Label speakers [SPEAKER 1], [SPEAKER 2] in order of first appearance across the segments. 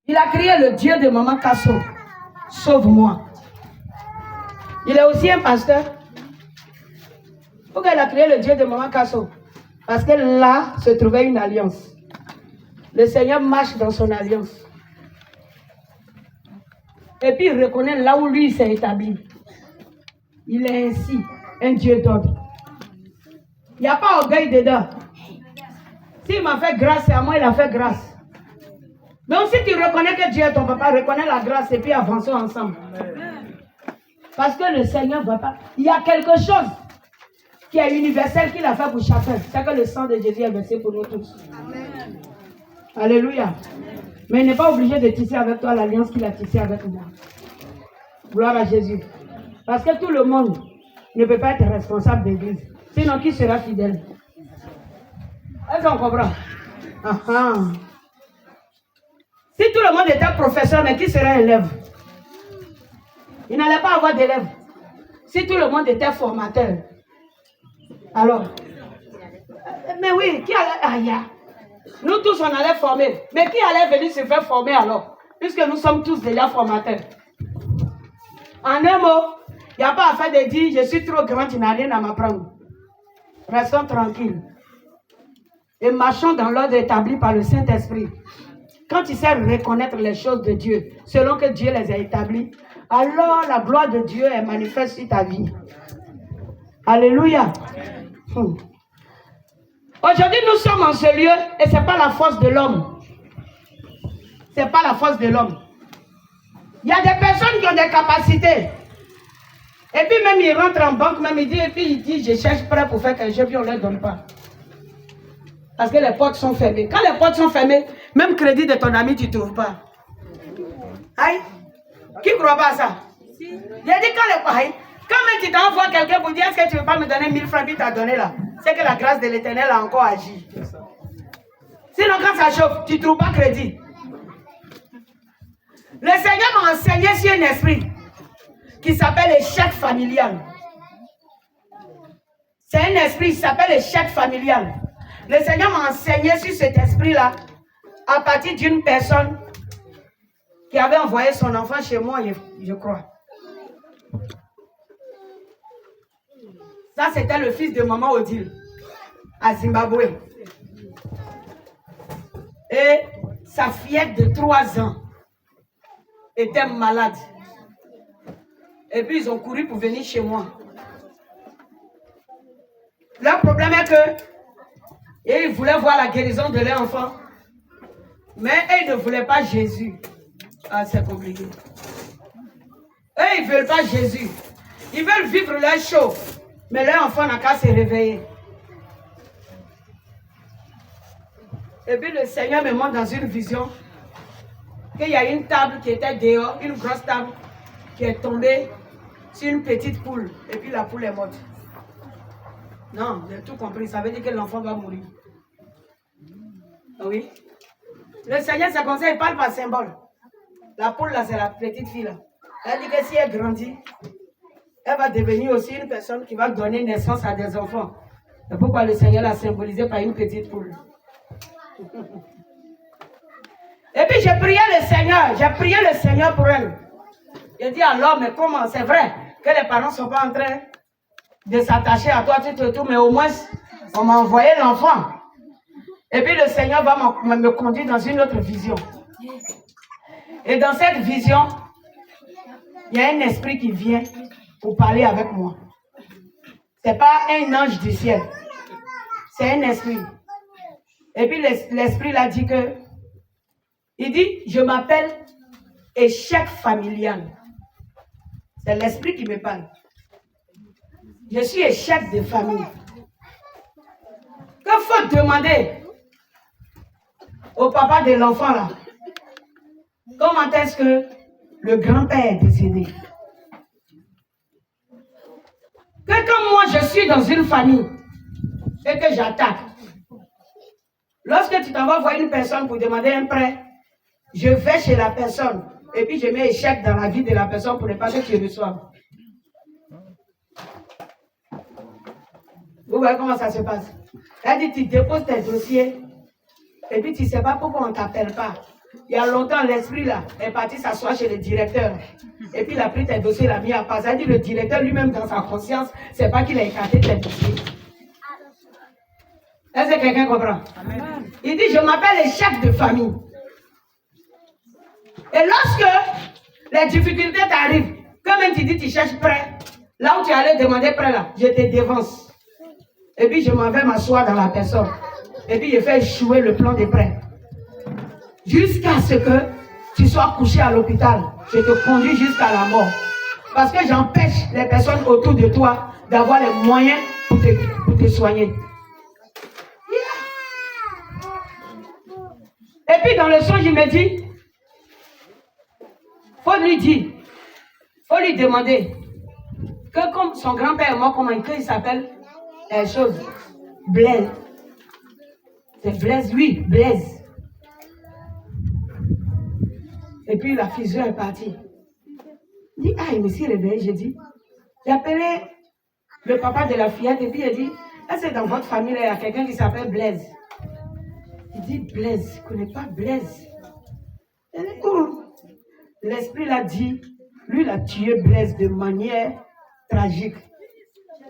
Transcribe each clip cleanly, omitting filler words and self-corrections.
[SPEAKER 1] Il a crié le Dieu de Maman Kasso. Sauve-moi. Il est aussi un pasteur. Pourquoi il a crié le Dieu de Maman Kasso? Parce que là se trouvait une alliance. Le Seigneur marche dans son alliance. Et puis il reconnaît là où lui s'est établi. Il est ainsi un Dieu d'ordre. Il n'y a pas orgueil dedans. S'il m'a fait grâce, c'est à moi il a fait grâce. Donc si tu reconnais que Dieu est ton papa, reconnais la grâce et puis avançons ensemble. Parce que le Seigneur ne va pas. Il y a quelque chose qui est universel qu'il a fait pour chacun. C'est que le sang de Jésus est versé pour nous tous. Amen. Alléluia. Mais il n'est pas obligé de tisser avec toi l'alliance qu'il a tissée avec moi. Gloire à Jésus. Parce que tout le monde ne peut pas être responsable d'église. Sinon, qui sera fidèle? Est-ce qu'on comprend? Si tout le monde était professeur, mais qui serait élève? Il n'allait pas avoir d'élèves. Si tout le monde était formateur, alors, mais oui, qui allait... Nous tous, on allait former. Mais qui allait venir se faire former alors? Puisque nous sommes tous déjà formateurs. En un mot, il n'y a pas à faire de dire, je suis trop grand, tu n'as rien à m'apprendre. Restons tranquilles. Et marchons dans l'ordre établi par le Saint-Esprit. Quand tu sais reconnaître les choses de Dieu, selon que Dieu les a établies, alors la gloire de Dieu est manifeste sur ta vie. Alléluia. Aujourd'hui, nous sommes en ce lieu et ce n'est pas la force de l'homme. Ce n'est pas la force de l'homme. Il y a des personnes qui ont des capacités. Et puis même ils rentrent en banque, même et puis ils disent, je cherche prêt pour faire quelque chose, puis on ne leur donne pas. Parce que les portes sont fermées. Quand les portes sont fermées, même crédit de ton ami, tu ne trouves pas. Aïe. Qui ne croit pas à ça? J'ai dit quand même tu t'envoies quelqu'un pour dire, est-ce que tu ne veux pas me donner 1000 francs, puis tu as donné là. C'est que la grâce de l'Éternel a encore agi. Sinon quand ça chauffe, tu ne trouves pas crédit. Le Seigneur m'a enseigné sur un esprit qui s'appelle échec familial. C'est un esprit qui s'appelle échec familial. Le Seigneur m'a enseigné sur cet esprit-là à partir d'une personne qui avait envoyé son enfant chez moi, je crois. Ça, c'était le fils de Maman Odile, à Zimbabwe. Et sa fillette de 3 ans était malade. Et puis, ils ont couru pour venir chez moi. Le problème est que ils voulaient voir la guérison de leur enfant. Mais ils ne voulaient pas Jésus. Ah, c'est compliqué. Eux, ils ne veulent pas Jésus. Ils veulent vivre leur show. Mais leur enfant n'a qu'à se réveiller. Et puis le Seigneur me montre dans une vision qu'il y a une table qui était dehors, une grosse table qui est tombée sur une petite poule. Et puis la poule est morte. Non, j'ai tout compris. Ça veut dire que l'enfant va mourir. Oui. Le Seigneur, c'est comme ça, il parle par symbole. La poule là, c'est la petite fille là. Elle dit que si elle grandit, elle va devenir aussi une personne qui va donner naissance à des enfants. C'est pourquoi le Seigneur l'a symbolisé par une petite poule. Et puis j'ai prié le Seigneur pour elle. J'ai dit alors, mais comment? C'est vrai que les parents ne sont pas en train de s'attacher à toi, tout, mais au moins, on m'a envoyé l'enfant. Et puis le Seigneur va me conduire dans une autre vision. Et dans cette vision, il y a un esprit qui vient pour parler avec moi. Ce n'est pas un ange du ciel. C'est un esprit. Et puis l'esprit l'a dit que, il dit, je m'appelle échec familial. C'est l'esprit qui me parle. Je suis échec de famille. Qu'il faut demander au papa de l'enfant là, comment est-ce que le grand-père est décédé? Que comme moi je suis dans une famille et que j'attaque, lorsque tu t'en vas voir une personne pour demander un prêt, je vais chez la personne et puis je mets échec dans la vie de la personne pour ne pas que tu reçoives. Vous voyez comment ça se passe? Elle dit, tu déposes tes dossiers et puis tu ne sais pas pourquoi on ne t'appelle pas. Il y a longtemps, l'esprit là est parti s'asseoir chez le directeur. Et puis il a pris tes dossiers, il a mis à part. Ça veut dire le directeur lui-même dans sa conscience, c'est pas qu'il a écarté tes dossiers. Est-ce que quelqu'un comprend? Amen. Il dit, je m'appelle échec de famille. Et lorsque les difficultés t'arrivent, quand même tu dis tu cherches prêt, là où tu allais demander prêt là, je te dévance. Et puis je m'en vais m'asseoir dans la personne. Et puis je fais échouer le plan de prêt. Jusqu'à ce que tu sois couché à l'hôpital. Je te conduis jusqu'à la mort. Parce que j'empêche les personnes autour de toi d'avoir les moyens pour te soigner. Et puis dans le songe, il me dit, faut lui dire, faut lui demander que comme son grand-père est mort, comment il s'appelle chose Blaise. C'est Blaise, oui, Blaise. Et puis la fusion est partie. Il dit, ah, il me s'est réveillé, j'ai dit, j'ai appelé le papa de la fillette et puis il dit, est-ce que dans votre famille, il y a quelqu'un qui s'appelle Blaise? Il dit, Blaise, je ne connais pas Blaise. L'esprit l'a dit, lui, il a tué Blaise de manière tragique.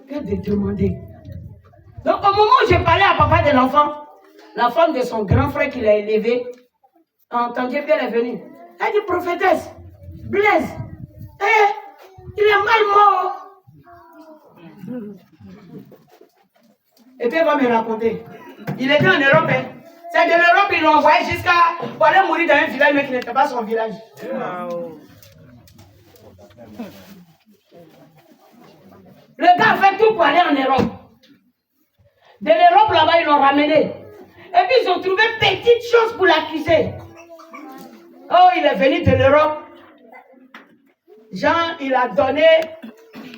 [SPEAKER 1] Que de demander. Donc, au moment où je parlais à papa de l'enfant, la femme de son grand frère qui l'a élevé, a entendu qu'elle est venue. Elle dit, prophétesse, Blaise, il est mal mort. Et puis elle va me raconter. Il était en Europe. C'est de l'Europe, ils l'ont envoyé jusqu'à pour aller mourir dans un village, mais qui n'était pas son village. Wow. Le gars a fait tout pour aller en Europe. De l'Europe, là-bas, ils l'ont ramené. Et puis, ils ont trouvé petite chose pour l'accuser. Oh, il est venu de l'Europe. Jean, il a donné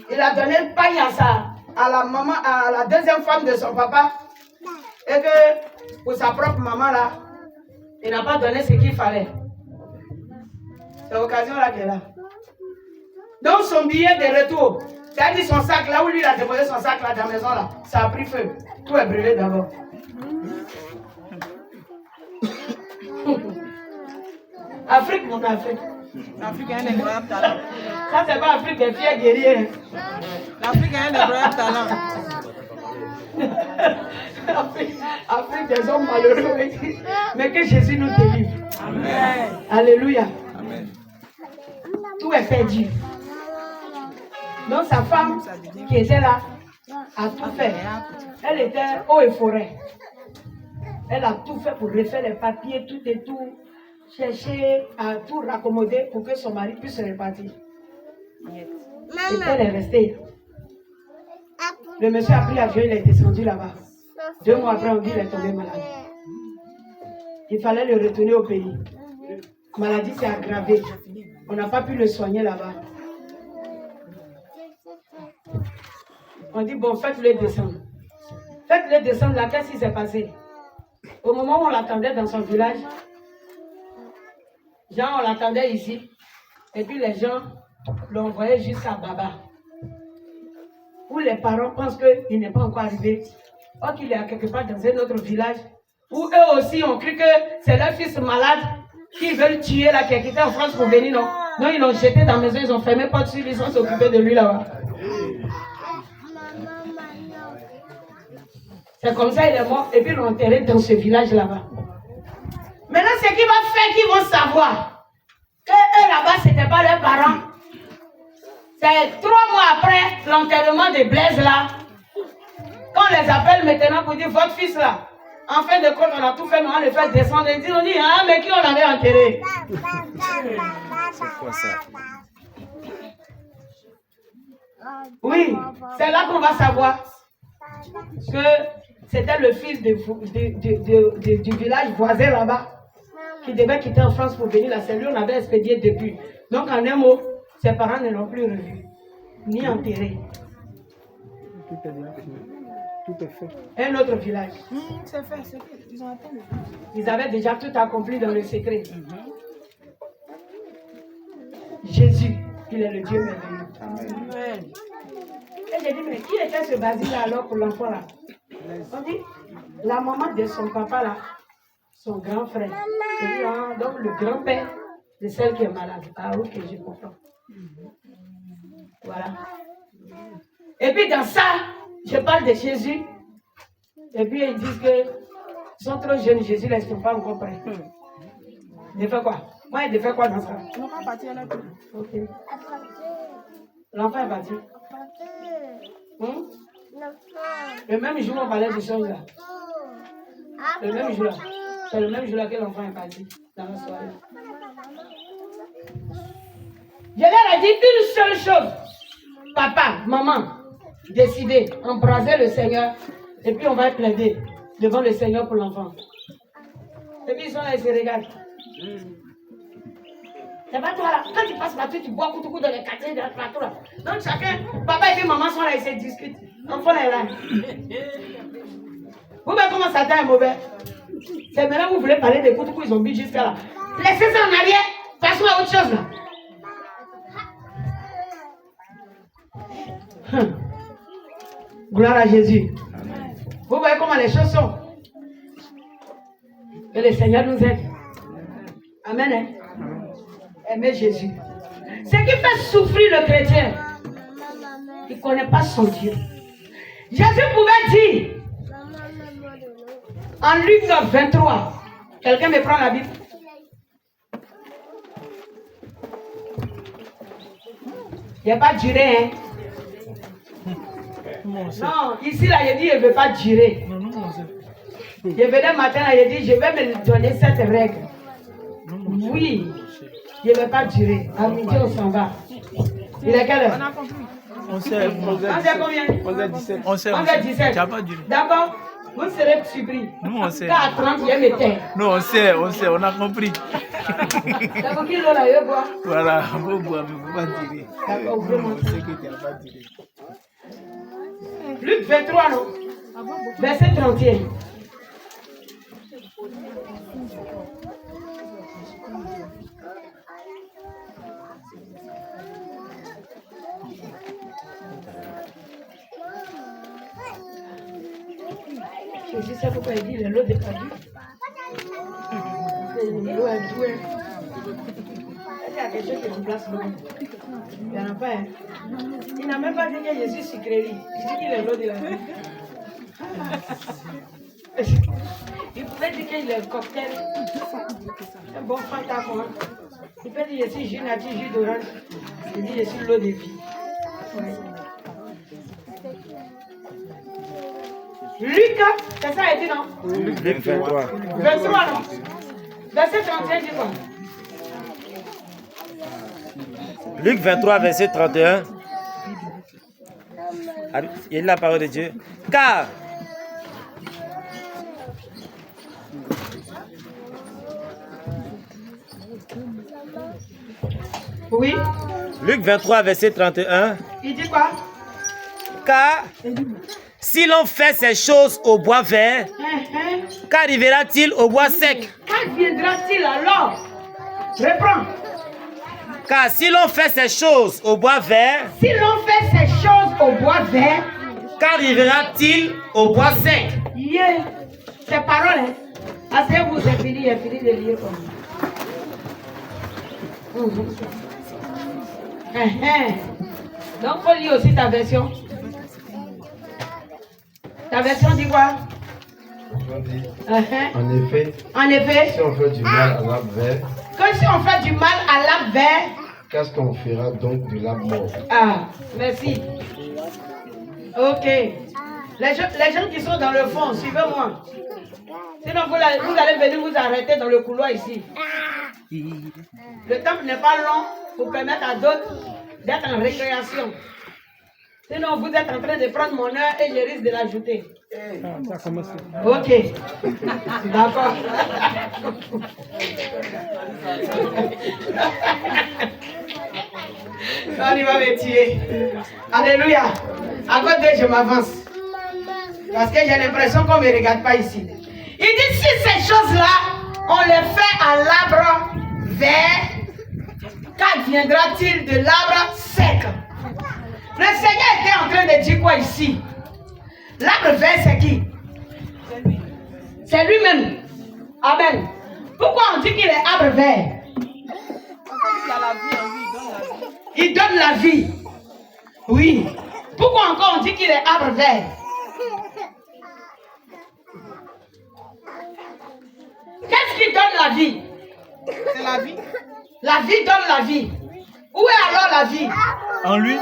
[SPEAKER 1] le paille à la maman, à la deuxième femme de son papa. Et que pour sa propre maman, là, il n'a pas donné ce qu'il fallait. C'est l'occasion là qu'elle est là. Donc, son billet de retour, c'est-à-dire son sac, là où lui il a déposé son sac là dans la maison, là, ça a pris feu. Tout est brûlé d'abord. Afrique, mon Afrique.
[SPEAKER 2] L'Afrique a un incroyable talent.
[SPEAKER 1] Ça, c'est pas Afrique des fiers guerriers.
[SPEAKER 2] L'Afrique a un incroyable talent.
[SPEAKER 1] Afrique des hommes malheureux. Mais que Jésus nous délivre. Amen. Alléluia. Amen. Tout est perdu. Donc, sa femme qui était là a tout fait. Elle était haut et forêt. Elle a tout fait pour refaire les papiers, tout et tout. Chercher à tout raccommoder pour que son mari puisse se repartir. Et elle est restée. Le monsieur a pris l'avion, il est descendu là-bas. 2 mois après, on dit qu'il est tombé malade. Il fallait le retourner au pays. La maladie s'est aggravée. On n'a pas pu le soigner là-bas. On dit, bon, faites-le descendre. Faites-le descendre là, qu'est-ce qui s'est passé? Au moment où on l'attendait dans son village, Jean, on l'attendait ici. Et puis les gens l'ont envoyé jusqu'à Baba. Où les parents pensent qu'il n'est pas encore arrivé. Or qu'il est quelque part dans un autre village. Où eux aussi ont cru que c'est leur fils malade qu'ils veulent tuer là, qui est quitté en France pour venir. Non, non, ils l'ont jeté dans la maison, ils ont fermé pas dessus, ils sont s'occuper de lui là-bas. C'est comme ça il est mort. Et puis ils l'ont enterré dans ce village là-bas. Maintenant, ce qui va faire qu'ils vont savoir que eux là-bas, ce n'était pas leurs parents. C'est 3 mois après l'enterrement de Blaise là. Quand on les appelle maintenant pour dire votre fils là, en fin de compte, on a tout fait, mais on le fait descendre. Et on dit, ah, mais qui on avait enterré? C'est quoi ça? Oui, c'est là qu'on va savoir que c'était le fils du village voisin là-bas qui devait quitter en France pour venir là. C'est lui on avait expédié depuis. Donc en un mot, ses parents ne l'ont plus revu, ni enterré. Tout est fait. Un autre village.
[SPEAKER 2] C'est fait, c'est fait. Ils ont atteint le but.
[SPEAKER 1] Ils avaient déjà tout accompli dans le secret. Jésus, il est le Dieu merveilleux. Amen. Et j'ai dit, mais qui était ce Basile là alors pour l'enfant là? On dit, la maman de son papa là, son grand frère. Et puis, donc le grand-père de celle qui est malade. Ah ok, je comprends. Voilà. Et puis dans ça, je parle de Jésus. Et puis ils disent que ils sont trop jeunes, Jésus ne sont pas encore prêts. Il fait quoi? Moi, il fait quoi dans ça?
[SPEAKER 2] L'enfant est parti, elle a tout.
[SPEAKER 1] Ok. L'enfant est parti. Le même jour, on parlait de choses là. Le même jour là. C'est le même jour là que l'enfant est parti. Dans la soirée. Je leur ai dit une seule chose. Papa, maman, décidez, embrasez le Seigneur. Et puis on va plaider devant le Seigneur pour l'enfant. Et puis ils sont là, ils se regardent. C'est pas toi là. Quand tu passes partout, tu bois coup dans les quartiers, partout là. Donc chacun, papa et puis maman sont là, ils se discutent. L'enfant est là. Vous voyez comment Satan est mauvais? C'est maintenant que vous voulez parler des coups, ils ont mis jusqu'à là. Laissez ça en arrière, passons à autre chose là. Gloire à Jésus. Vous voyez comment les choses sont. Que le Seigneur nous aide. Amen. Hein? Aimez Jésus. Ce qui fait souffrir le chrétien, il ne connaît pas son Dieu. Jésus pouvait dire en Luc 23, quelqu'un me prend la Bible. Il n'a pas duré, hein? Non, ici là, il dit, il ne veut pas durer. Je venais matin là, il dit, je vais me donner cette règle. Oui, il ne veut pas durer. À midi, on s'en va. Il est quelle heure?
[SPEAKER 2] On sait.
[SPEAKER 1] On sait combien?
[SPEAKER 2] 11h17. On sait.
[SPEAKER 1] 11h17.
[SPEAKER 2] Ça n'a pas duré.
[SPEAKER 1] D'accord? Vous serez surpris.
[SPEAKER 2] Nous, on sait.
[SPEAKER 1] Quand à 30, il y a mes terres.
[SPEAKER 2] Nous, on sait, on a compris.
[SPEAKER 1] D'accord, qui l'eau là, il boit?
[SPEAKER 2] Voilà, on va boire, mais il ne faut pas durer.
[SPEAKER 1] D'accord, vous
[SPEAKER 2] On sait que tu n'as pas duré.
[SPEAKER 1] Luc 23, non? Verset 31. Je sais pourquoi il dit l'eau de perdu. L'eau est douée. Il y a quelque chose qui remplace l'eau. Il n'y en a pas. Hein? Il n'a même pas dit que Jésus sucrerie. Il dit qu'il est l'eau de la vie. Il pouvait dire qu'il est cocktail. Un bon fanta pour moi. Il peut dire je suis jus nature, jus d'orange. Il dit je suis l'eau de vie. Ouais. Luc, c'est ça, il dit non?
[SPEAKER 3] Luc 23.
[SPEAKER 1] 23, non? Verset 31, dis quoi?
[SPEAKER 3] Luc 23, verset 31. Il y a la parole de Dieu. Car
[SPEAKER 1] oui.
[SPEAKER 3] Luc 23, verset 31.
[SPEAKER 1] Il dit quoi?
[SPEAKER 3] Car si l'on fait ces choses au bois vert, qu'arrivera-t-il au bois sec?
[SPEAKER 1] Quand viendra-t-il alors? Reprends.
[SPEAKER 3] Car si l'on fait ces choses au bois vert,
[SPEAKER 1] Si l'on fait ces choses au bois vert,
[SPEAKER 3] qu'arrivera-t-il au bois sec?
[SPEAKER 1] yeah. Ces paroles, hein. Asseyez-vous, c'est fini, il a fini de lire comme ça. Donc, il faut lire aussi ta version. Ta version dit quoi? En effet,
[SPEAKER 4] Si on fait du mal à l'arbre vert,
[SPEAKER 1] que si on fait du mal à l'arbre vert,
[SPEAKER 4] qu'est-ce qu'on fera donc de l'arbre mort?
[SPEAKER 1] ah, merci. Ok. Les gens qui sont dans le fond, suivez-moi. Sinon, vous allez venir vous arrêter dans le couloir ici. Le temps n'est pas long pour permettre à d'autres d'être en récréation. Sinon, vous êtes en train de prendre mon heure et je risque de l'ajouter. Ok. D'accord. Ça, il va me tuer. Alléluia. À côté, je m'avance. Parce que j'ai l'impression qu'on ne me regarde pas ici. Il dit, si ces choses-là, on les fait à l'arbre vert, qu'adviendra-t-il de l'arbre sec? Le Seigneur était en train de dire quoi ici? L'arbre vert, c'est qui? C'est lui-même. Amen. Pourquoi on dit qu'il est arbre vert? Il donne la vie. Oui. Pourquoi encore on dit qu'il est arbre vert? Qu'est-ce qui donne la vie?
[SPEAKER 2] C'est la vie.
[SPEAKER 1] La vie donne la vie. Où est alors la vie?
[SPEAKER 2] En lui.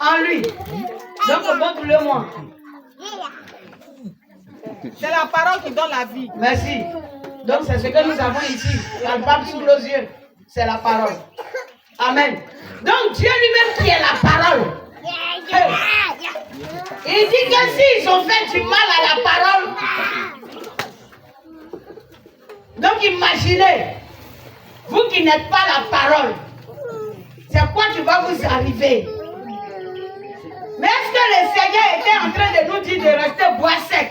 [SPEAKER 1] En lui. Donc, montre-le-moi.
[SPEAKER 5] C'est la parole qui donne la vie.
[SPEAKER 1] Merci. Donc, c'est ce que nous avons ici. La barbe sous nos yeux. C'est la parole. Amen. Donc, Dieu lui-même qui est la parole. Il dit que s'ils ont fait du mal à la parole, donc imaginez, vous qui n'êtes pas la parole, c'est quoi qui va vous arriver? Mais est-ce que le Seigneur était en train de nous dire de rester bois sec?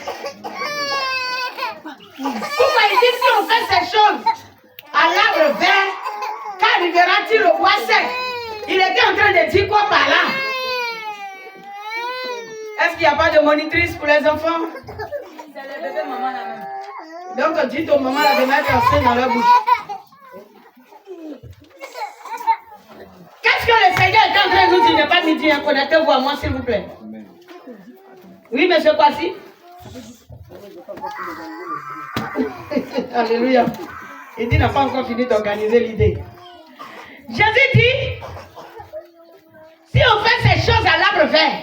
[SPEAKER 1] Pourquoi il dit si on fait ces choses à l'arbre vert, qu'arrivera-t-il au bois sec? Il était en train de dire quoi par là? Est-ce qu'il n'y a pas de monitrice pour les enfants? C'est les bébés maman là même. Donc dites aux mamans là de mettre un sein dans leur bouche. Qu'est-ce que le Seigneur est en train de nous dire? Ne pas midi, connectez-vous à moi s'il vous plaît. Oui, monsieur Kwasi. Alléluia. Il dit n'a pas encore fini d'organiser l'idée. Jésus dit, si on fait ces choses à l'arbre vert,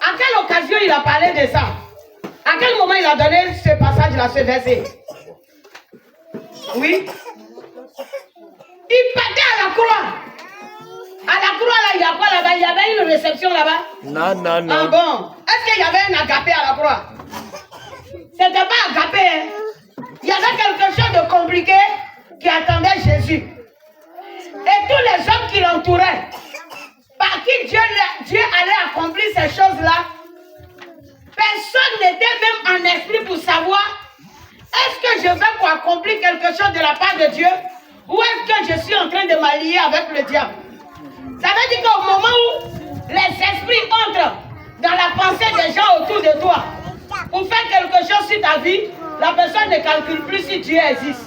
[SPEAKER 1] à quelle occasion il a parlé de ça? À quel moment il a donné ce passage-là, ce verset? Oui. Il partait à la croix. À la croix, là, il y a quoi là-bas? Il y avait une réception là-bas?
[SPEAKER 2] Non, non, non.
[SPEAKER 1] Ah bon? Est-ce qu'il y avait un agapé à la croix? C'était pas agapé, hein? Il y avait quelque chose de compliqué qui attendait Jésus. Et tous les hommes qui l'entouraient, par qui Dieu allait accomplir ces choses-là, personne n'était même en esprit pour savoir est-ce que je vais pour accomplir quelque chose de la part de Dieu ou est-ce que je suis en train de m'allier avec le diable? Ça veut dire qu'au moment où les esprits entrent dans la pensée des gens autour de toi pour faire quelque chose sur ta vie, la personne ne calcule plus si Dieu existe.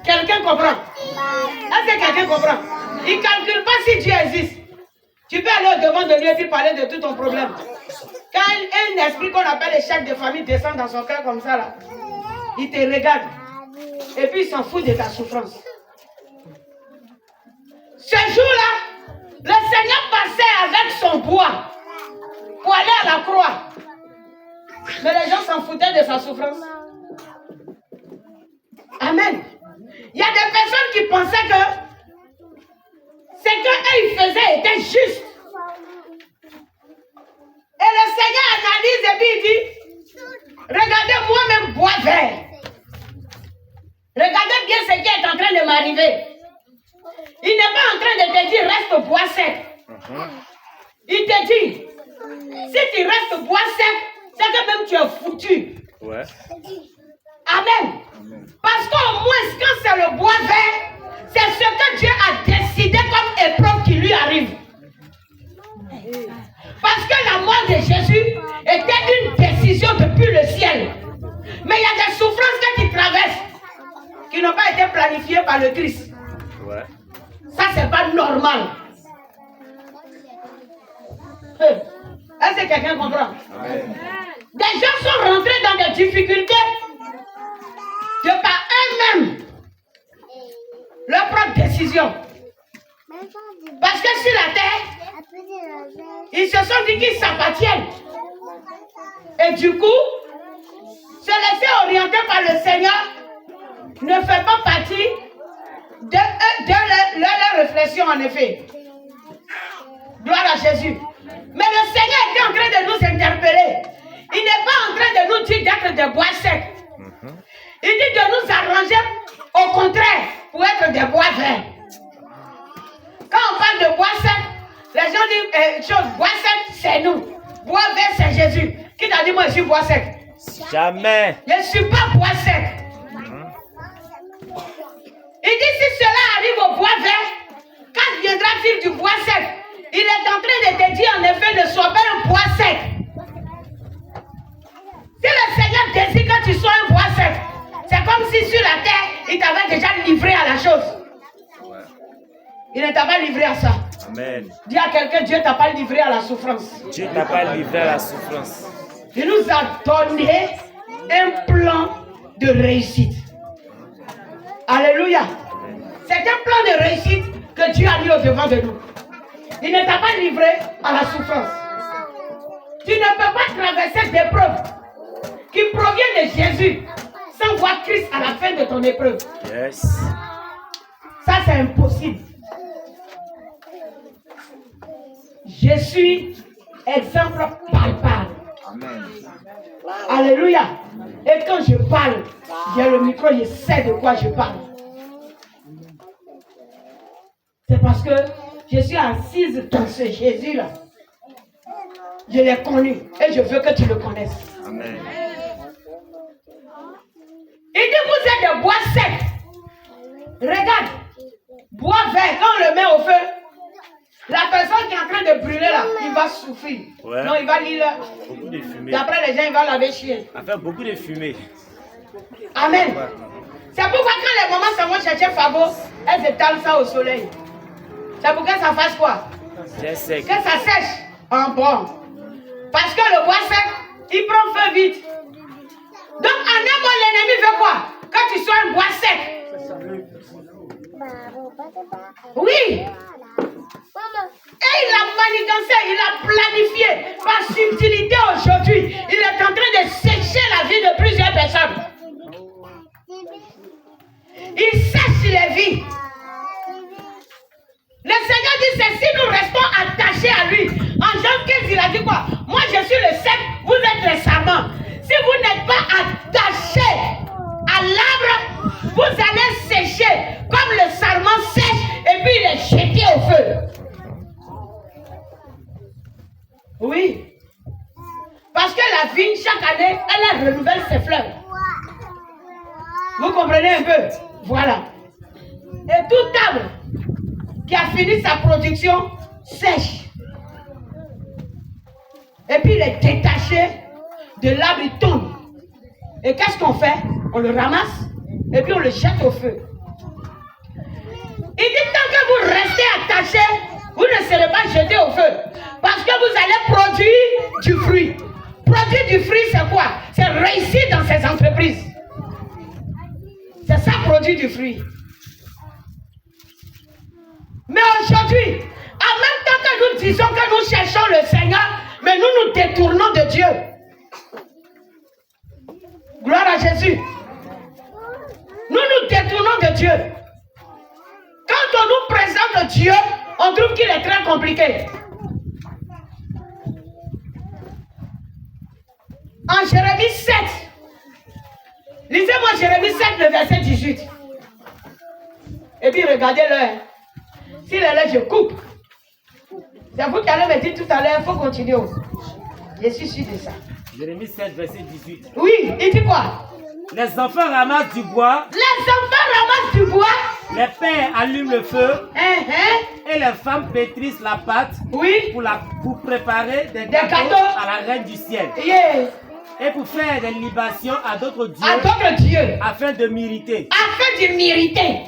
[SPEAKER 1] Quelqu'un comprend? Est-ce que quelqu'un comprend? Il ne calcule pas si Dieu existe. Tu peux aller au devant de lui et puis parler de tout ton problème. Quand un esprit qu'on appelle le chef de famille descend dans son cœur comme ça, là, il te regarde. Et puis il s'en fout de ta souffrance. Ce jour-là, le Seigneur passait avec son bois pour aller à la croix. Mais les gens s'en foutaient de sa souffrance. Amen. Il y a des personnes qui pensaient que ce qu'ils faisaient était juste. Et le Seigneur analyse et puis il dit, regardez moi-même bois vert. Regardez bien ce qui est en train de m'arriver. Il n'est pas en train de te dire reste bois sec. Il te dit, si tu restes bois sec, c'est que même tu es foutu.
[SPEAKER 2] Ouais.
[SPEAKER 1] Amen. Parce qu'au moins, quand c'est le bois vert, c'est ce que Dieu a décidé comme épreuve qui lui arrive. Parce que la mort de Jésus était une décision depuis le ciel. Mais il y a des souffrances que tu traverses qui n'ont pas été planifiées par le Christ.
[SPEAKER 2] Ouais.
[SPEAKER 1] Ça, c'est pas normal. Est-ce que quelqu'un comprend?
[SPEAKER 2] Amen.
[SPEAKER 1] Des gens sont rentrés dans des difficultés de par eux-mêmes leur propre décision. Parce que sur la terre, ils se sont dit qu'ils s'appartiennent. Et du coup, se laisser orienter par le Seigneur ne fait pas partie de leur réflexion en effet. Gloire à Jésus. Mais le Seigneur était en train de nous interpeller. Il n'est pas en train de nous dire d'être des bois secs. Il dit de nous arranger au contraire pour être des bois verts. Quand on parle de bois sec, les gens disent bois sec c'est nous. Bois vert c'est Jésus. Qui t'a dit moi je suis bois sec?
[SPEAKER 3] Jamais.
[SPEAKER 1] Je ne suis pas bois sec. Il dit si cela arrive au bois vert, quand viendra-t-il du bois sec? Il est en train de te dire en effet ne sois pas un bois sec. Si le Seigneur décide que tu sois un bois sec, pas livré à la chose. Il ne t'a pas livré à ça.
[SPEAKER 3] Amen.
[SPEAKER 1] Dis à quelqu'un, Dieu ne t'a pas livré à la souffrance.
[SPEAKER 3] Dieu t'a pas livré à la souffrance.
[SPEAKER 1] Il nous a donné un plan de réussite. Alléluia. C'est un plan de réussite que Dieu a mis au devant de nous. Il ne t'a pas livré à la souffrance. Tu ne peux pas traverser des épreuves qui proviennent de Jésus sans voir Christ à la fin de ton épreuve.
[SPEAKER 3] Yes.
[SPEAKER 1] Ça, c'est impossible. Je suis exemple palpable.
[SPEAKER 2] Amen.
[SPEAKER 1] Alléluia. Et quand je parle, j'ai le micro, je sais de quoi je parle. C'est parce que je suis assise dans ce Jésus-là. Je l'ai connu et je veux que tu le connaisses.
[SPEAKER 2] Amen.
[SPEAKER 1] Il dit vous êtes de bois sec. Regarde, bois vert, quand on le met au feu, la personne qui est en train de brûler là, il va souffrir.
[SPEAKER 3] Ouais.
[SPEAKER 1] Non, il va lire.
[SPEAKER 3] Beaucoup de fumée.
[SPEAKER 1] Et après les gens, il va laver chien.
[SPEAKER 3] Ça fait beaucoup de fumée.
[SPEAKER 1] Amen. C'est pourquoi quand les mamans s'en vont chercher Fabo, elles étalent ça au soleil. C'est pour que ça fasse quoi?
[SPEAKER 3] C'est sec.
[SPEAKER 1] Que ça sèche en bon. Parce que le bois sec, il prend feu vite. Donc en un mot, l'ennemi veut quoi? Que tu sois un bois sec. Oui. Et il a manigancé, il a planifié par subtilité aujourd'hui. Il est en train de sécher la vie de plusieurs personnes. Il sèche les vies. Le Seigneur dit, c'est si nous restons attachés à lui. En Jean 15, il a dit quoi? Moi, je suis le sec, vous êtes les sarments. Si vous n'êtes pas attachés à l'arbre, vous allez sécher comme le sarment sèche et puis il est jeté au feu. Oui. Parce que la vigne, chaque année, elle renouvelle ses fleurs. Vous comprenez un peu? Voilà. Et tout arbre qui a fini sa production sèche. Et puis il est détaché de l'arbre, il tombe. Et qu'est-ce qu'on fait? On le ramasse et puis on le jette au feu. Il dit tant que vous restez attachés, vous ne serez pas jetés au feu. Parce que vous allez produire du fruit. Produire du fruit, c'est quoi? C'est réussir dans ces entreprises. C'est ça, produire du fruit. Mais aujourd'hui, en même temps que nous disons que nous cherchons le Seigneur, mais nous nous détournons de Dieu. Gloire à Jésus. Nous nous détournons de Dieu. Quand on nous présente Dieu, on trouve qu'il est très compliqué. En Jérémie 7, lisez-moi Jérémie 7, le verset 18. Et puis regardez-le. S'il est là, je coupe. C'est vous qui allez me dire tout à l'heure, il faut continuer. Je suis sûr de ça.
[SPEAKER 3] Jérémie 7, verset 18.
[SPEAKER 1] Oui, il dit quoi?
[SPEAKER 3] Les enfants ramassent du bois.
[SPEAKER 1] Les enfants ramassent du bois.
[SPEAKER 3] Les pères allument le feu. Et les femmes pétrissent la pâte.
[SPEAKER 1] Oui.
[SPEAKER 3] Pour préparer des gâteaux à la reine du ciel.
[SPEAKER 1] Yeah.
[SPEAKER 3] Et pour faire des libations à d'autres dieux.
[SPEAKER 1] À d'autres dieux.
[SPEAKER 3] Afin de m'irriter.
[SPEAKER 1] Afin de m'irriter.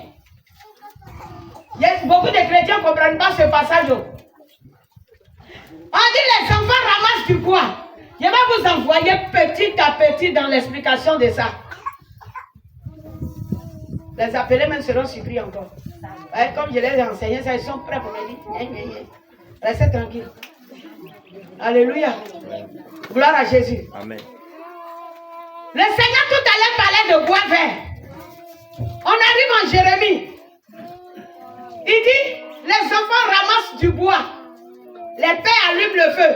[SPEAKER 1] Beaucoup de chrétiens ne comprennent pas ce passage. On dit les enfants ramassent du bois. Je vais vous envoyer petit à petit dans l'explication de ça. Les appelés même seront surpris encore. Comme je les ai enseignés, ils sont prêts pour me dire. Restez tranquille. Alléluia. Gloire à Jésus.
[SPEAKER 3] Amen.
[SPEAKER 1] Le Seigneur tout à l'heure parlait de bois vert. On arrive en Jérémie. Il dit, les enfants ramassent du bois. Les pères allument le feu.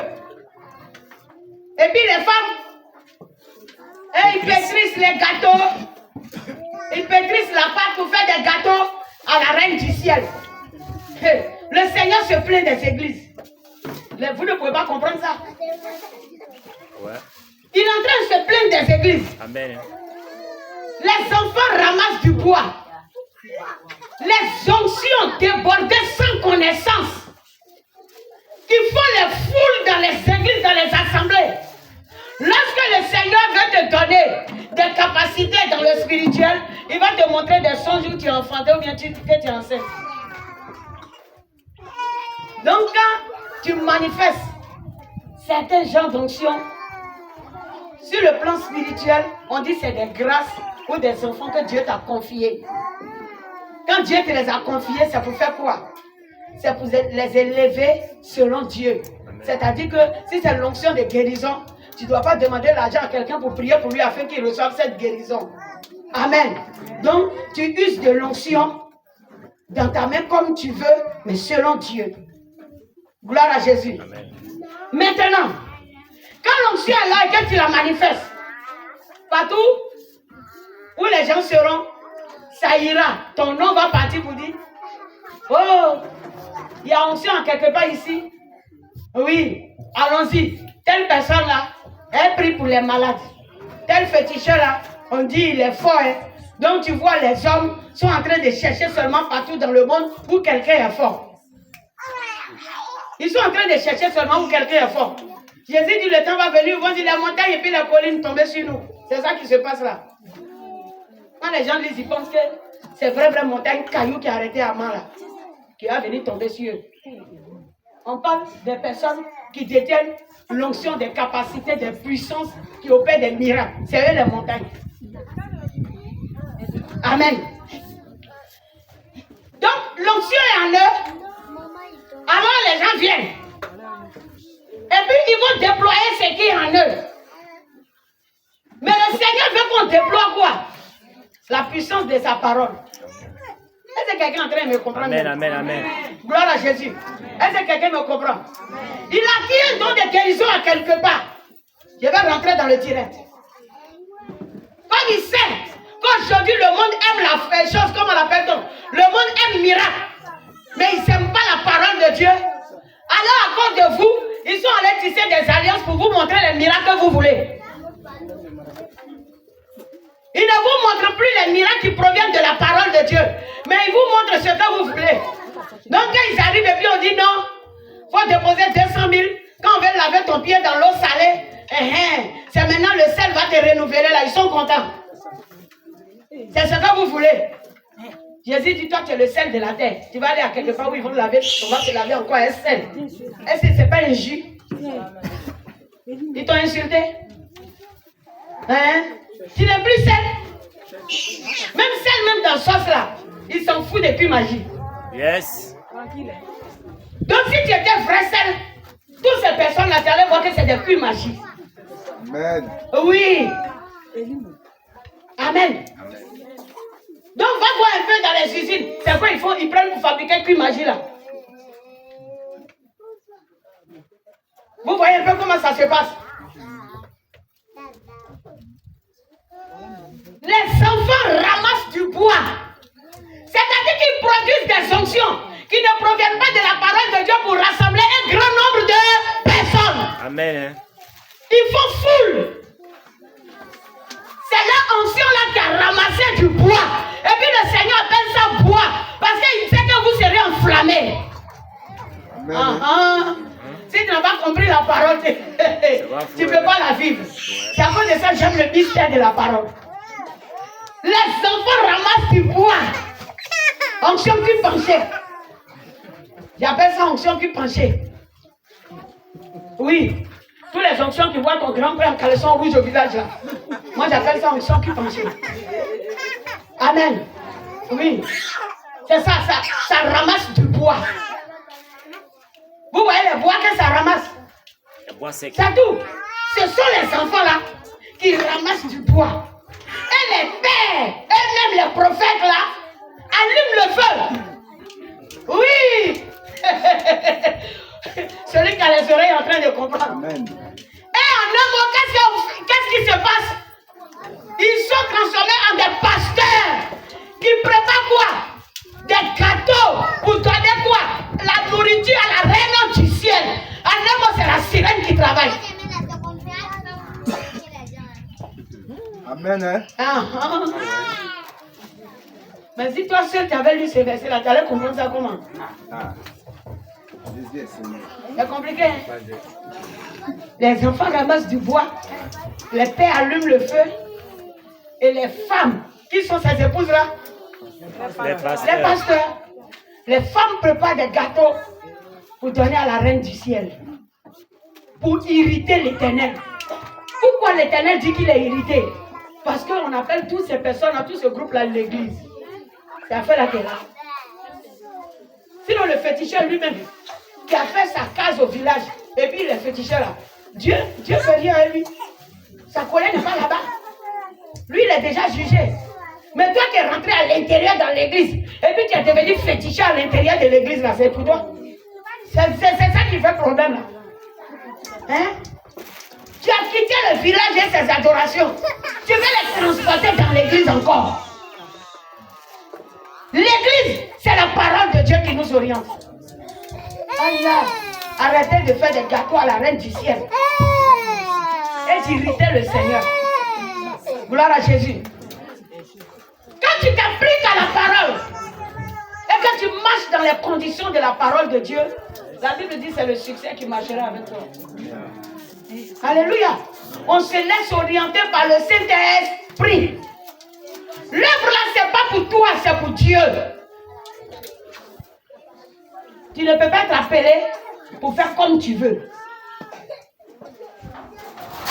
[SPEAKER 1] Et puis les femmes, ils pétrissent les gâteaux. Ils pétrissent la pâte pour faire des gâteaux à la reine du ciel. Le Seigneur se plaint des églises. Vous ne pouvez pas comprendre ça.
[SPEAKER 3] Ouais.
[SPEAKER 1] Il est en train de se plaindre des églises.
[SPEAKER 3] Amen.
[SPEAKER 1] Les enfants ramassent du bois. Les onctions débordées sans connaissance. Qui font les foules dans les églises, dans les assemblées. Lorsque le Seigneur veut te donner des capacités dans le spirituel, il va te montrer des songes où tu es enfanté ou bien que tu es enceinte. Donc quand tu manifestes certains genres d'onction, sur le plan spirituel, on dit que c'est des grâces ou des enfants que Dieu t'a confiés. Quand Dieu te les a confiés, c'est pour faire quoi? C'est pour les élever selon Dieu. C'est-à-dire que si c'est l'onction de guérison, tu ne dois pas demander l'argent à quelqu'un pour prier pour lui afin qu'il reçoive cette guérison. Amen. Donc, tu uses de l'onction dans ta main comme tu veux, mais selon Dieu. Gloire à Jésus.
[SPEAKER 3] Amen.
[SPEAKER 1] Maintenant, quand l'onction est là et que tu la manifestes, partout où les gens seront, ça ira. Ton nom va partir pour dire, oh, il y a onction quelque part ici. Oui, allons-y. Telle personne là, elle prie pour les malades. Tel féticheur là, on dit il est fort. Hein? Donc tu vois, les hommes sont en train de chercher seulement partout dans le monde où quelqu'un est fort. Ils sont en train de chercher seulement où quelqu'un est fort. Jésus dit le temps va venir, ils vont dire les montagnes et puis les collines tomber sur nous. C'est ça qui se passe là. Quand les gens lisent, ils pensent que c'est vraie montagne, caillou qui a arrêté à main là, qui va venir tomber sur eux. On parle des personnes qui détiennent l'onction des capacités, des puissances, qui opèrent des miracles. C'est eux les montagnes. Amen. Donc, l'onction est en eux. Alors les gens viennent. Et puis, ils vont déployer ce qui est en eux. Mais le Seigneur veut qu'on déploie quoi? La puissance de sa parole. Est-ce que quelqu'un est en train de me comprendre?
[SPEAKER 3] Amen, amen, amen.
[SPEAKER 1] Gloire à Jésus. Est-ce que quelqu'un me comprend? Il a dit un don de guérison à quelque part. Je vais rentrer dans le direct. Comme il sait qu'aujourd'hui le monde aime la chose, comment on l'appelle-t-on? Le monde aime miracle. Mais ils n'aiment pas la parole de Dieu. Alors à cause de vous, ils sont allés tisser des alliances pour vous montrer les miracles que vous voulez. Ils ne vous montrent plus les miracles qui proviennent de la parole de Dieu. Mais ils vous montrent ce que vous voulez. Donc quand ils arrivent et puis on dit non, il faut déposer 200 000. Quand on veut laver ton pied dans l'eau salée, c'est maintenant le sel va te renouveler là. Ils sont contents. C'est ce que vous voulez. Jésus dit, toi tu es le sel de la terre. Tu vas aller à quelque part où ils vont laver, on va te laver encore un sel. Est-ce que ce n'est pas un jus? Ils t'ont insulté? Hein? Tu n'es plus sel. Même sel, même dans sauce là, ils s'en foutent depuis magie.
[SPEAKER 3] Yes.
[SPEAKER 1] Donc si tu étais vrai sel, toutes ces personnes là, tu allais voir que c'est des pures magie.
[SPEAKER 6] Amen.
[SPEAKER 1] Oui. Amen. Donc va voir un peu dans les usines. C'est quoi ils prennent pour fabriquer pure magie là. Vous voyez un peu comment ça se passe. Les enfants ramassent du bois. C'est-à-dire qu'ils produisent des onctions qui ne proviennent pas de la parole de Dieu pour rassembler un grand nombre de personnes.
[SPEAKER 3] Amen.
[SPEAKER 1] Ils font foule. C'est la onction là qui a ramassé du bois. Et puis le Seigneur appelle ça bois. Parce qu'il sait que vous serez enflammés. Si tu n'as pas compris la parole, tu ne peux pas la vivre. C'est à cause de ça que j'aime le mystère de la parole. Les enfants ramassent du bois. Onction qui penchée. J'appelle ça onction qui penchée. Oui. Tous les onctions qui voient ton grand-père en caleçon rouge au village là. Moi j'appelle ça onction qui penchée. Amen. Oui. C'est ça, ça ramasse du bois. Vous voyez les bois que ça ramasse?
[SPEAKER 3] Le bois sec.
[SPEAKER 1] C'est tout. Ce sont les enfants là qui ramassent du bois. Et les pères, et même les prophètes là, allument le feu. Oui. Celui qui a les oreilles est en train de comprendre.
[SPEAKER 6] Amen.
[SPEAKER 1] Et en un mot, qu'est-ce qui se passe? Ils sont transformés en des pasteurs qui préparent quoi? Des gâteaux pour donner quoi? La nourriture à la reine du ciel. En un mot, c'est la sirène qui travaille.
[SPEAKER 6] Amen.
[SPEAKER 1] Hein? Mais si toi seul tu avais lu ces versets-là, tu allais comprendre ça comment?
[SPEAKER 6] Jésus est Seigneur.
[SPEAKER 1] C'est compliqué, hein? Les enfants ramassent du bois. Les pères allument le feu. Et les femmes, qui sont ces épouses-là?
[SPEAKER 3] Les
[SPEAKER 1] Les pasteurs. Les femmes préparent des gâteaux pour donner à la reine du ciel. Pour irriter l'Éternel. Pourquoi l'Éternel dit qu'il est irrité? Parce qu'on appelle toutes ces personnes, tous ce groupe-là, l'église. C'est à faire la terre. Sinon, le féticheur lui-même, qui a fait sa case au village, et puis les féticheurs là, Dieu fait rien à lui. Sa colère n'est pas là-bas. Lui, il est déjà jugé. Mais toi qui es rentré à l'intérieur dans l'église, et puis tu es devenu féticheur à l'intérieur de l'église, là, c'est pour toi. C'est ça qui fait problème, là. Hein? Tu as quitté le village et ses adorations. Tu veux les transporter dans l'église encore. L'église, c'est la parole de Dieu qui nous oriente. Allah, arrêtez de faire des gâteaux à la reine du ciel. Et d'irriter le Seigneur. Gloire à Jésus. Quand tu t'appliques à la parole et que tu marches dans les conditions de la parole de Dieu, la Bible dit que c'est le succès qui marchera avec toi. Alléluia. On se laisse orienter par le Saint-Esprit. L'œuvre là, c'est pas pour toi, c'est pour Dieu. Tu ne peux pas être appelé pour faire comme tu veux.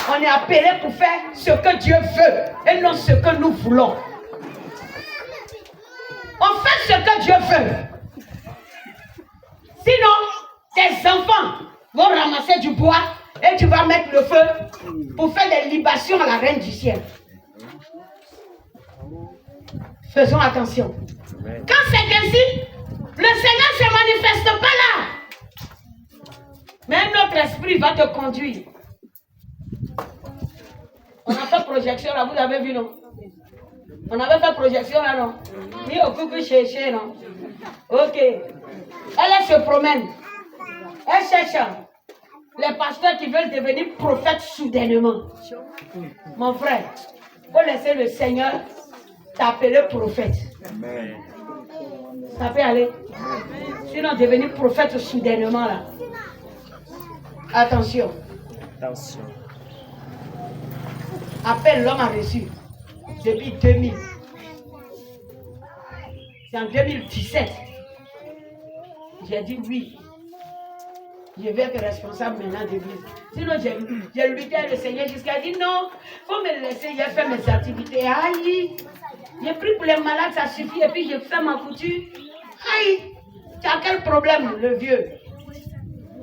[SPEAKER 1] On est appelé pour faire ce que Dieu veut et non ce que nous voulons. On fait ce que Dieu veut. Sinon, tes enfants vont ramasser du bois et tu vas mettre le feu pour faire des libations à la reine du ciel. Faisons attention. Quand c'est ainsi, le Seigneur ne se manifeste pas là. Mais notre esprit va te conduire. On a fait projection là, vous avez vu, non? On avait fait projection là, non? Ni au coucou chercher, non? Ok. Elle se promène. Elle cherche les pasteurs qui veulent devenir prophètes soudainement. Mon frère, il faut laisser le Seigneur t'appeler prophète.
[SPEAKER 2] Amen.
[SPEAKER 1] Ça peut aller. Sinon, devenir prophète soudainement là. Attention.
[SPEAKER 3] Attention.
[SPEAKER 1] Appel l'homme a reçu depuis 2000. C'est en 2017. J'ai dit oui. Je vais être responsable maintenant de l'église. Sinon, j'ai lutté avec le Seigneur jusqu'à dire non, il faut me laisser, j'ai fait mes activités. Aïe, j'ai pris pour les malades, ça suffit, et puis je fais ma couture. Aïe, tu as quel problème, le vieux?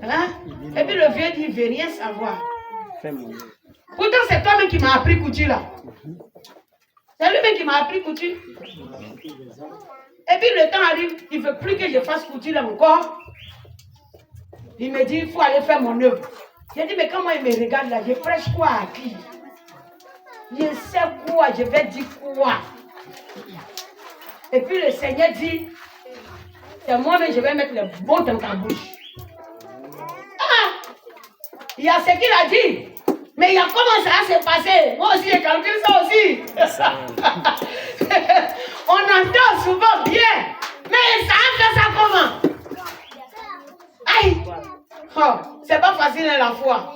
[SPEAKER 1] Hein? Et puis le vieux dit, il ne veut rien savoir. Pourtant, c'est toi-même qui m'as appris couture là. C'est lui-même qui m'a appris couture. Et puis le temps arrive, il ne veut plus que je fasse couture là encore. Il me dit, il faut aller faire mon œuvre. J'ai dit, mais comment il me regarde là? Je prêche quoi à qui? Je sais quoi, je vais dire quoi? Et puis le Seigneur dit, c'est moi-même, je vais mettre le bon dans ta bouche. Ah! Il y a ce qu'il a dit. Mais il y a comment ça va se passer? Moi aussi, je calcule ça aussi. On entend souvent bien. Mais ça a fait ça comment? Aïe! Oh, c'est pas facile la foi.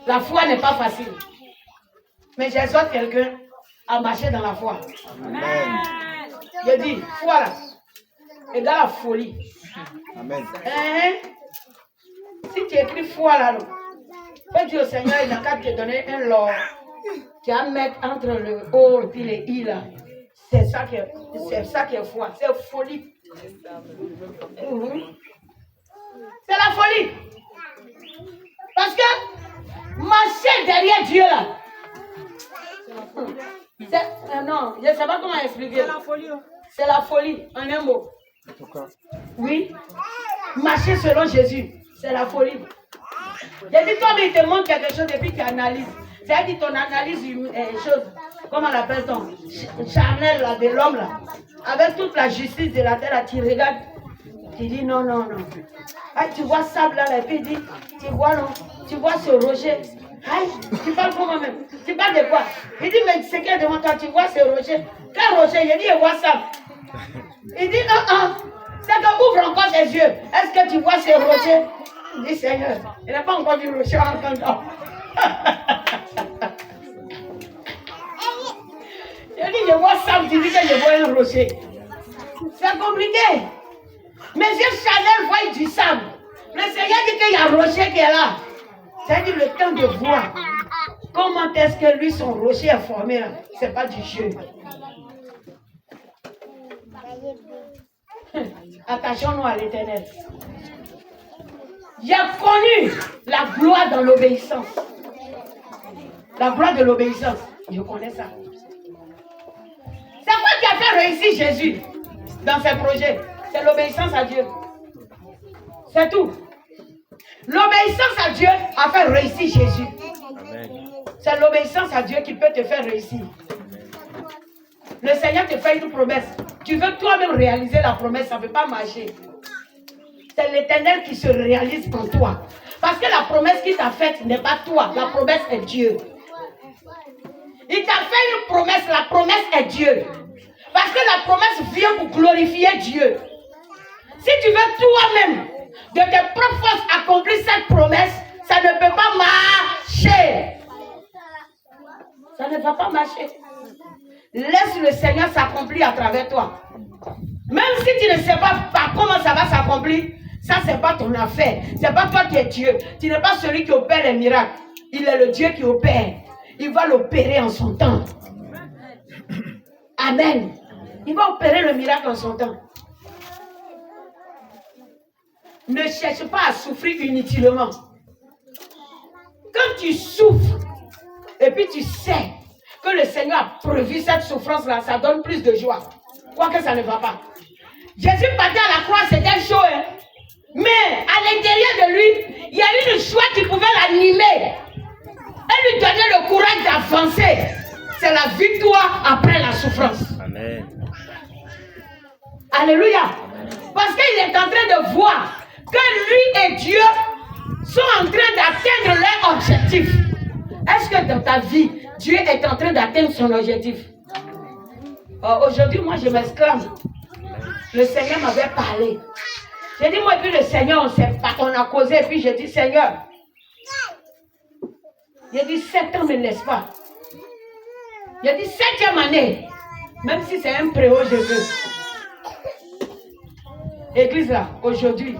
[SPEAKER 1] La foi n'est pas facile. Mais j'exhorte quelqu'un à marcher dans la foi.
[SPEAKER 2] Amen.
[SPEAKER 1] Je dis, foi là, égale la folie.
[SPEAKER 2] Amen.
[SPEAKER 1] Si tu écris foi là, faut dire au Seigneur, il n'a qu'à te donner un lord. Tu vas mettre entre le O et puis le I là. C'est ça qui est foi. C'est folie. C'est la folie. Parce que marcher derrière Dieu là. Non, je ne sais pas comment expliquer. C'est la folie. C'est la folie, en un mot. Oui. Marcher selon Jésus, c'est la folie. J'ai dit, toi, mais il te montre quelque chose et puis tu analyses. C'est-à-dire ton analyse chose, comment on appelle-t-on, charnel là, de l'homme là, avec toute la justice de la terre là, tu regardes, tu dis non. Ah, tu vois sable là, et puis il dit, tu vois non, tu vois ce rocher. Aïe, tu parles comment même? Tu parles de quoi? Il dit, mais c'est qu'il devant toi, tu vois ce rocher. Quel rocher? Il dit, il voit sable. Il dit, non, c'est que ouvre encore tes yeux. Est-ce que tu vois ce rocher? Il dit Seigneur, il n'a pas encore vu le rocher en entendant. Il dit, je vois ça, tu dis que je vois un rocher. C'est compliqué. Mes yeux charnels voient du sable. Le Seigneur dit qu'il y a un rocher qui est là. C'est-à-dire le temps de voir. Comment est-ce que lui, son rocher est formé là? Ce n'est pas du jeu. Attachons-nous à l'Éternel. J'ai connu la gloire dans l'obéissance. La gloire de l'obéissance. Je connais ça. C'est quoi qui a fait réussir Jésus dans ses projets? C'est l'obéissance à Dieu. C'est tout. L'obéissance à Dieu a fait réussir Jésus. C'est l'obéissance à Dieu qui peut te faire réussir. Le Seigneur te fait une promesse. Tu veux toi-même réaliser la promesse, ça ne peut pas marcher. C'est l'Éternel qui se réalise en toi. Parce que la promesse qu'il t'a faite n'est pas toi. La promesse est Dieu. Il t'a fait une promesse. La promesse est Dieu. Parce que la promesse vient pour glorifier Dieu. Si tu veux toi-même, de tes propres forces, accomplir cette promesse, ça ne peut pas marcher. Ça ne va pas marcher. Laisse le Seigneur s'accomplir à travers toi. Même si tu ne sais pas par comment ça va s'accomplir, ça c'est pas ton affaire. C'est pas toi qui es Dieu. Tu n'es pas celui qui opère les miracles. Il est le Dieu qui opère. Il va l'opérer en son temps. Amen. Il va opérer le miracle en son temps. Ne cherche pas à souffrir inutilement. Quand tu souffres, et puis tu sais que le Seigneur a prévu cette souffrance-là, ça donne plus de joie. Quoique ça ne va pas. Jésus partait à la croix, c'était chaud. Hein? Mais à l'intérieur de lui, il y a une joie qui pouvait l'animer. Elle lui donnait le courage d'avancer. C'est la victoire après la souffrance.
[SPEAKER 3] Amen.
[SPEAKER 1] Alléluia. Parce qu'il est en train de voir que lui et Dieu sont en train d'atteindre leur objectif. Est-ce que dans ta vie, Dieu est en train d'atteindre son objectif? Aujourd'hui, moi, je m'exclame. Le Seigneur m'avait parlé. J'ai dit, moi, et puis le Seigneur, on a causé, et puis j'ai dit, Seigneur, j'ai dit, 7 ans ne me laisse pas. J'ai dit, 7e année, même si c'est un préau, je veux. Église là, aujourd'hui,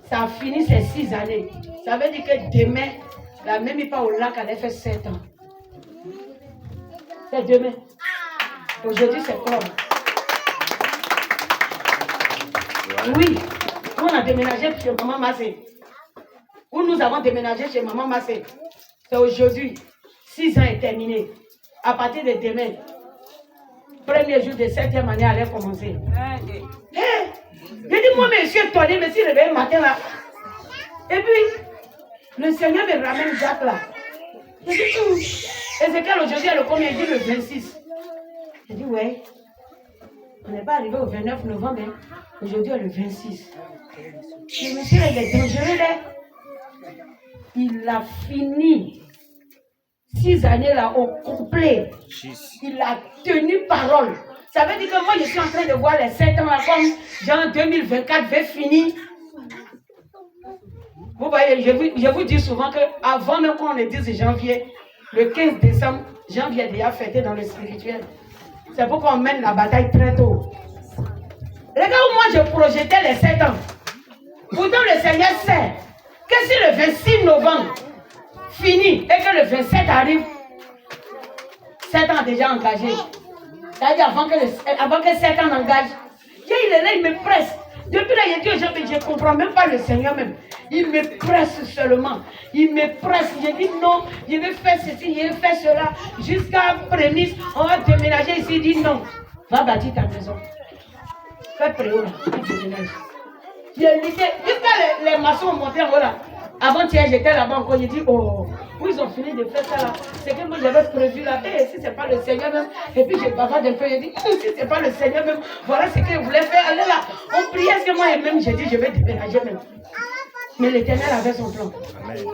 [SPEAKER 1] ça a fini ces 6 années. Ça veut dire que demain, la même pas au lac, elle a fait 7 ans. C'est demain. Aujourd'hui, c'est quoi? Oui, nous on a déménagé chez Maman Massé. Où nous avons déménagé chez Maman Massé. C'est aujourd'hui. 6 ans est terminé. À partir de demain, premier jour de 7e année allait commencer. J'ai dit, moi, je suis étonné, je me suis réveillé le matin là. Et puis, le Seigneur me ramène Jacques là. J'ai dit, Ézéchiel aujourd'hui, elle le combien? Il dit le 26. J'ai dit, ouais. On n'est pas arrivé au 29 novembre. Hein. Aujourd'hui, le 26. Le monsieur, il est dangereux là. Il a fini 6 années là au complet. Il a tenu parole. Ça veut dire que moi, je suis en train de voir les 7 ans là comme genre 2024 va finir. Vous voyez, je vous dis souvent qu'avant même qu'on le dise janvier, le 15 décembre, janvier est déjà fêté dans le spirituel. C'est pourquoi on mène la bataille très tôt. Les gars, où moi je projetais les 7 ans. Pourtant le Seigneur sait que si le 26 novembre finit et que le 27 arrive, 7 ans déjà engagés. C'est-à-dire avant que 7 ans n'engage, il est là, il me presse. Depuis là, il dit aux gens, mais je ne comprends même pas le Seigneur même. Il me presse seulement. Il me presse. Je dis non, je vais faire ceci, je vais faire cela. Jusqu'à prémisse, on va déménager ici. Il dit non, va bâtir ta maison. Fais préau là, tu déménages. Jusqu'à les maçons ont monté en haut là. Avant-hier, j'étais là-bas encore, j'ai dit, oh, où ils ont fini de faire ça là. C'est que moi j'avais prévu là, et si ce n'est pas le Seigneur même, et puis j'ai bavarde un peu, j'ai dit, si ce n'est pas le Seigneur même, voilà ce qu'il voulait faire, allez là, on priait, ce que moi même, j'ai dit, je vais déménager même. Mais l'Éternel avait son plan. Amen.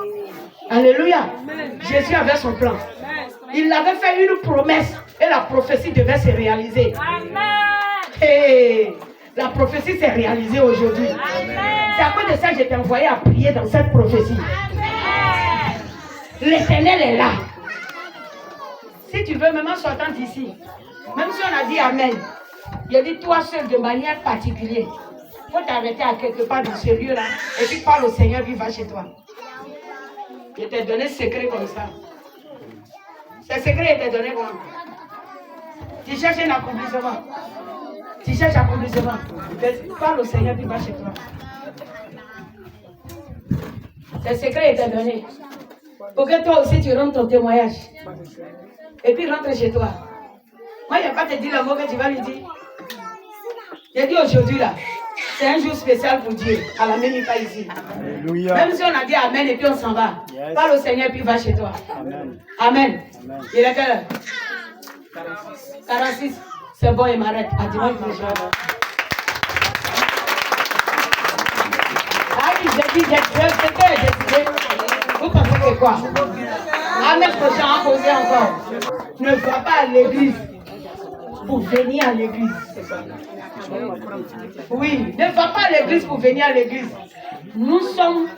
[SPEAKER 1] Alléluia. Amen. Jésus avait son plan. Amen. Il avait fait une promesse, et la prophétie devait se réaliser. Amen. Et la prophétie s'est réalisée aujourd'hui. Amen. C'est à cause de ça que je t'ai envoyé à prier dans cette prophétie. L'Éternel est là. Si tu veux, même en sortant d'ici, même si on a dit Amen, il a dit toi seul de manière particulière. Il faut t'arrêter à quelque part dans ce lieu-là et puis parle au Seigneur qui va chez toi. Je t'ai donné ce secret comme ça. Ce secret était donné comment? Tu cherches un accomplissement. Tu cherches un accomplissement. Parle au Seigneur qui va chez toi. Ce secret était donné. Pour que toi aussi tu rentres ton témoignage. Et puis rentre chez toi. Moi, je ne vais pas te dire le mot que tu vas lui dire. J'ai dit aujourd'hui là, c'est un jour spécial pour Dieu. À la même, il pas ici. Alléluia. Même si on a dit Amen et puis on s'en va. Yes. Parle au Seigneur puis va chez toi. Amen. Amen. Amen. Il est quelle heure? 46. C'est bon, il m'arrête. À dimanche prochain. Ah oui, j'ai dit, c'est que j'ai décidé. Vous pensez que quoi? Amen prochain, à poser encore. Ne va pas à l'église pour venir à l'église. Oui, ne va pas à l'église pour venir à l'église. Nous sommes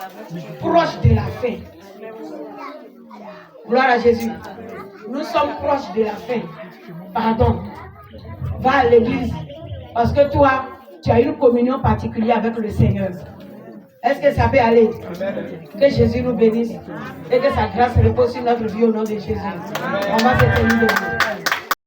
[SPEAKER 1] proches de la fin. Gloire à Jésus. Nous sommes proches de la fin. Pardon. Va à l'église parce que toi, tu as une communion particulière avec le Seigneur. Est-ce que ça peut aller? Que Jésus nous bénisse et que sa grâce repose sur notre vie au nom de Jésus. On va se terminer.